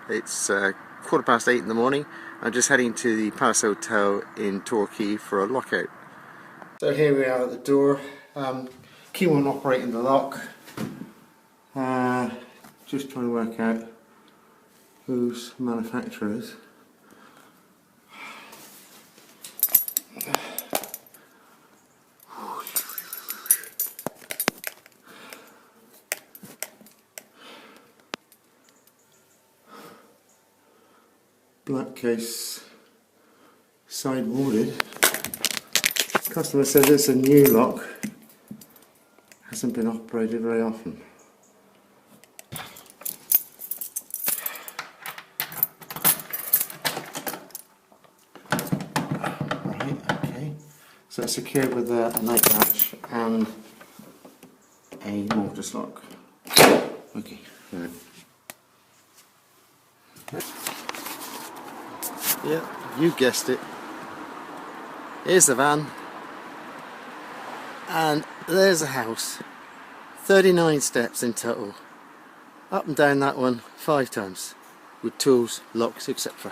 It's 8:15 in the morning. I'm just heading to the Palace Hotel in Torquay for a lockout. So here we are at the door. Key won't operate in the lock. Just trying to work out whose manufacturer is. Black case, side boarded. Customer says it's a new lock, hasn't been operated very often. Right, okay. So it's secured with a night latch and a mortise lock. Okay, right. Yeah, you guessed it. Here's the van, and there's the house. 39 steps in total. Up and down that one 5 times, with tools, locks, etc.